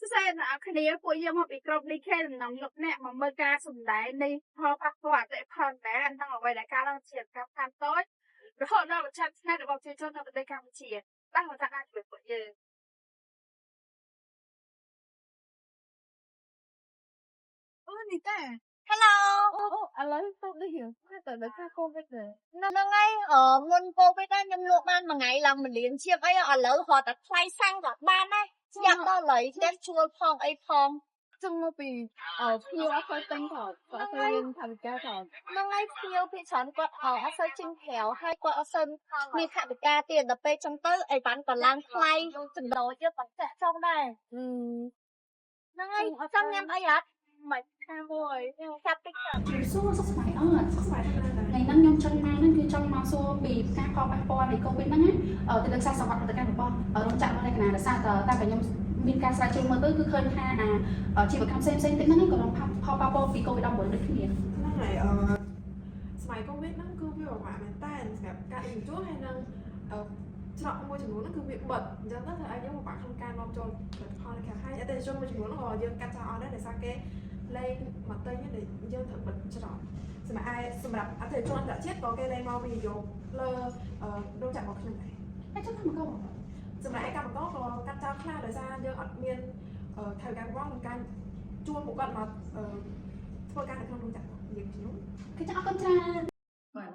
Xe là cái này của em mà bị công đi khen nóng lực nè mà mơ ca sùng đáy đi ho bạc quả dễ phần bé anh đang ở ngoài đại ca đang triển cam tham tối rồi họ đâu mà chăm xe được vào chơi cho nó đây cam triển đang ở dạng ăn việc của gì ôi gì ta Hello, anh lấy tôi đi hiểu cái tờ đấy ca cô bây giờ nó ngay ở nguồn cô với ta nhầm luộc ban mà ngày là mình liền chiếc ấy ở lỡ họ đã thay sang gặp ban ấy. Chắc đó lấy tép chua phong ấy phong. chung nó bị ở phiêu ác phải tinh thật phải tinh thành ca thật Nó ngay phiêu bị chán quạt ở sơ chinh khéo hay quạt ở sân mi khả bị ca tiền đập bê trong tới ấy bán còn lan thay chừng đầu chưa bắn chạy trong đây. Nó ngay trong em ấy ạ. mày tha rồi Sắp tích cực. ជំរាបសួរសុខសប្បាយអត់សុខសប្បាយធម្មតាថ្ងៃហ្នឹងខ្ញុំចង់មកហ្នឹងគឺចង់មកសួរពីការខកប៉ះពាល់នៃ COVID ហ្នឹងណាទៅលើខ្សែសង្វាក់ប្រតិកម្មរបស់រោងចក្ររបស់រចនាដោយសារតែខ្ញុំមានការស្រាវជ្រាវមើលទៅគឺឃើញថាអាជីវកម្មផ្សេងៗទៀតហ្នឹងក៏រងផលប៉ះពាល់ពី COVID 19ដូចគ្នាហ្នឹងហើយសម័យកូវីដហ្នឹងគឺវាពិបាកមែនតើសម្រាប់ការបញ្ចូលហើយនឹងច្រកមួយចំនួនហ្នឹងគឺវាបិទអញ្ចឹងទៅធ្វើឲ្យយើងពិបាកក្នុងការនាំចូលផលិតផលខាងហើយអតិថិជនមួយចំនួនហ្នឹងក៏យើងកាត់ចោលអស់ដែរដោយសារគេលេងមកទិញដែលយើងត្រូវបិទច្រកសម្រាប់អតិថិជនអន្តរជាតិក៏គេលេងមកវិនិយោគលើរោងចក្ររបស់ខ្ញុំដែរហើយចង់កម្មករសម្រាប់ឯកម្មករក៏កាត់ចោលខ្លះដោយសារយើងអត់មានថវិកាប្រព័ន្ធក្នុងការជួលពួកគាត់មកធ្វើការនៅក្នុងរោងចក្រយើងខ្ញុំ គឺចង់អរគុណច្រើនបាទ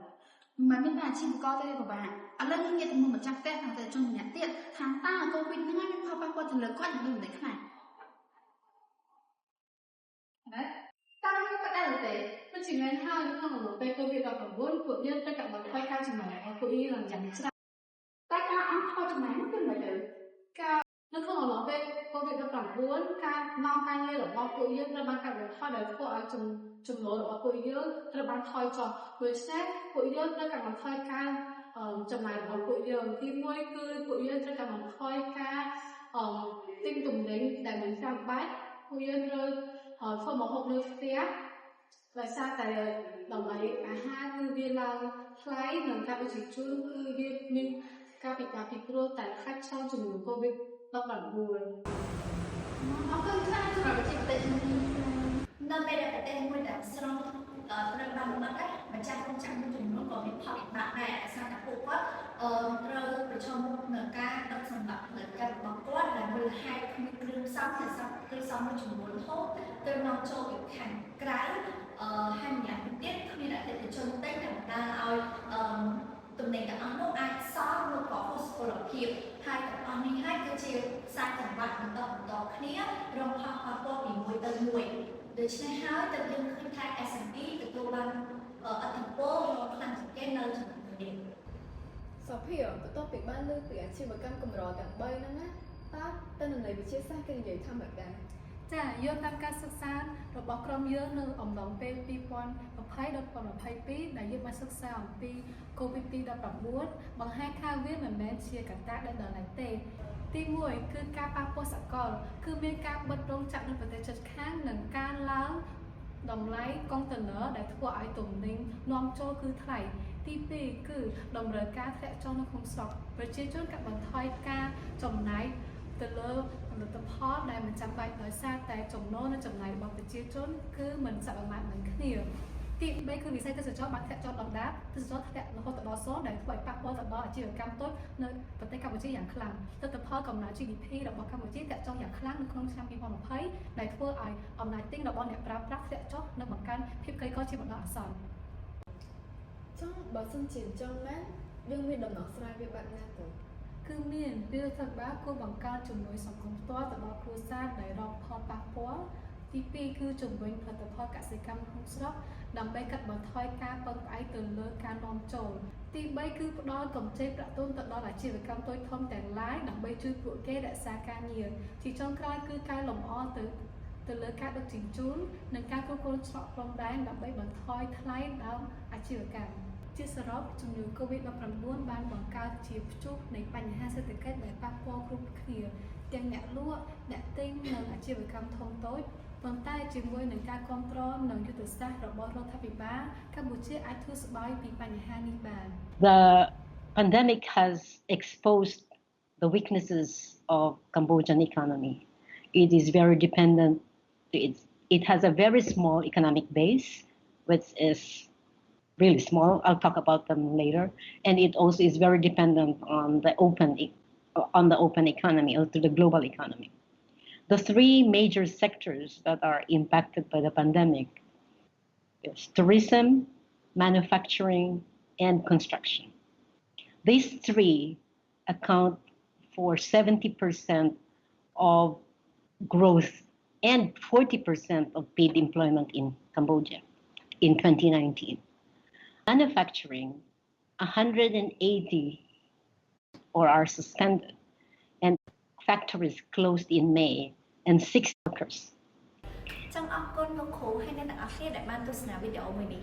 មិនមានអាជីវករទេពិបាកឥឡូវខ្ញុំនិយាយទៅមុនម្ចាស់ផ្ទះខាងតែជនម្នាក់ទៀតថាតើ COVID ហ្នឹងមានផលប៉ះពាល់ទៅលើគាត់យ៉ាងដូចម្ដេចខ្លះណាតើខ្ញុំក៏ដឹងទេដូចជាថ្ងៃហើយក្នុងរដូវពេល COVID-19 ពួកយើងត្រូវតែបន្ថយការចំណាយឲ្យពួកយើងយ៉ាងច្រើនតែការអស់ខុសចំណាយនោះគឺមិនទៅការនៅក្នុងរដូវពេល COVID-19 ការនាំការងាររបស់ពួកយើងត្រូវបានកាត់បន្ថយដោយធ្វើឲ្យចំណូលរបស់ពួកយើងត្រូវបានថយចុះដូច្នេះពួកយើងត្រូវកាត់បន្ថយការចំណាយរបស់ពួកយើងទីមួយគឺពួកយើងត្រូវកាត់បន្ថយការទិញទំនិញដែលមិនចាំបាច់ពួកយើងត្រូវធ្វើម្ហូបនៅផ្ទះដោយសារតែតម្លៃអាហារគឺវាឡើងថ្លៃនិងការបញ្ជាជូនគឺវាមានការពិបាកពីព្រោះតែខាត់ឆ្លងជំងឺ COVID-19 អរគុណច្រើនសម្រាប់ប្រទេសនៅពេលដែលប្រទេសមួយដែលស្រង់ត្រូវបានបិទម្ចាស់រោងចក្រមួយចំនួនក៏មានផលវិបាកដែរដោយសារតែពួកគាត់ត្រូវប្រឈមមុខនឹងការដឹកសម្រាប់ផលិតកម្មរបស់គាត់ដែលមូលហេតុគ្មានគ្រឿងផ្សំឬគ្រឿងផ្សំមួយចំនួនហូបត្រូវនាំចូលពីខាងក្រៅហើយម្យ៉ាងទៀតគ្មានអតិថិជនទិញដែលបណ្ដាលឲ្យទំនិញទាំងអស់នោះអាចសល់ឬក៏ហួសសុខភាពហើយទាំងអស់នេះហើយគឺជាខ្សែសង្វាក់បន្តគ្នារងផលប៉ះពាល់ពីមួយទៅមួយដូច្នេះហើយទើបយើងឃើញថា SME ទទួលបានឥទ្ធិពលដ៏ខ្លាំងជាងគេនៅចំណុចនេះសុភាបន្ទាប់ពីបានលើកពីអាជីវកម្មកម្រទាំង3ហ្នឹងណាតើទិន្នន័យវិទ្យាសាស្ត្រគេនិយាយថាម៉េចដែរចាយោងតាមការសិក្សារបស់ក្រុមយើងនៅអំឡុងពេល2020ដល់2022ដែលយើងបានសិក្សាអំពី COVID-19 បង្ហាញថាវាមិនមែនជាកត្តាដែលដល់ឡើយទេទី1គឺការប៉ះពាល់សកលគឺមានការបិទរោងចក្រនៅប្រទេសជិតខាងនិងការឡើងតម្លៃកុងតឺន័រដែលធ្វើឲ្យទំនិញនាំចូលគឺថ្លៃទី2គឺតម្រូវការធ្លាក់ចុះនៅក្នុងស្រុកប្រជាជនកាត់បន្ថយការចំណាយទៅលើផលិតផលដែលមិនចាំបាច់ដោយសារតែចំណូលនិងចំណាយរបស់ប្រជាជនគឺមិនសមាមាត្រនឹងគ្នាទី3គឺវិស័យទេសចរណ៍បានធ្លាក់ចុះដុនដាបទេសចរណ៍ធ្លាក់រហូតដល់0ដែលធ្វើឲ្យប៉ះពាល់ទៅដល់អាជីវកម្មតូចនៅប្រទេសកម្ពុជាយ៉ាងខ្លាំងទិដ្ឋផលកំណើន GDP របស់កម្ពុជាធ្លាក់ចុះយ៉ាងខ្លាំងនៅក្នុងឆ្នាំ2020ដែលធ្វើឲ្យអំណាចទិញរបស់អ្នកប្រើប្រាស់ធ្លាក់ចុះនិងបង្កើនភាពក្រីក្រជាបណ្ដោះអាសន្នចង់បើសិនជាអញ្ចឹងមែនយើងមានដំណោះស្រាយវាបែបណាទៅគឺមានវាថាបើគួរបង្កើនជំនួយសង្គមផ្ទាល់ទៅដល់គ្រួសារដែលរងផលប៉ះពាល់ទី2គឺជំរុញផលិតផលកសិកម្មក្នុងស្រុកដើម្បីកាត់បន្ថយការពឹងផ្អែកទៅលើការនាំចូលទី3គឺផ្ដល់កម្ចីប្រាក់ទុនទៅដល់អាជីវកម្មតូចធំទាំងឡាយដើម្បីជួយពួកគេរក្សាការងារជាចុងក្រោយគឺការលម្អទៅលើការដឹកជញ្ជូននិងការគ្រប់គ្រងច្រកព្រំដែនដើម្បីបន្ថយថ្លៃដើមអាជីវកម្មជាសរុបជំងឺ COVID-19 បានបង្កើតជាព្យុះនៃបញ្ហាសេដ្ឋកិច្ចដែលប៉ះពាល់គ្រប់គ្នាទាំងអ្នកលក់អ្នកទិញនិងអាជីវកម្មធំតូចប៉ុន្តែជាមួយនឹងការគ្រប់គ្រងនិងយុទ្ធសាស្ត្ររបស់រដ្ឋាភិបាលកម្ពុជាអាចធ្វើស្បើយពីបញ្ហានេះបាន The pandemic has exposed the weaknesses of Cambodian economy. it is very dependent. It has a very small economic base, which is really small. I'll talk about them later. And it also is very dependent on the open economy, or to the global economy. The three major sectors that are impacted by the pandemic is tourism, manufacturing, and construction. These three account for 70% of growth and 40% of paid employment in Cambodia in 2019. Manufacturing, 180 or are suspended, and factories closed in May, and 6 workers. ចង់អរគុណលោកគ្រូហើយអ្នកទាំងអស់គ្នាដែលបានទស្សនាវីដេអូមួយនេះ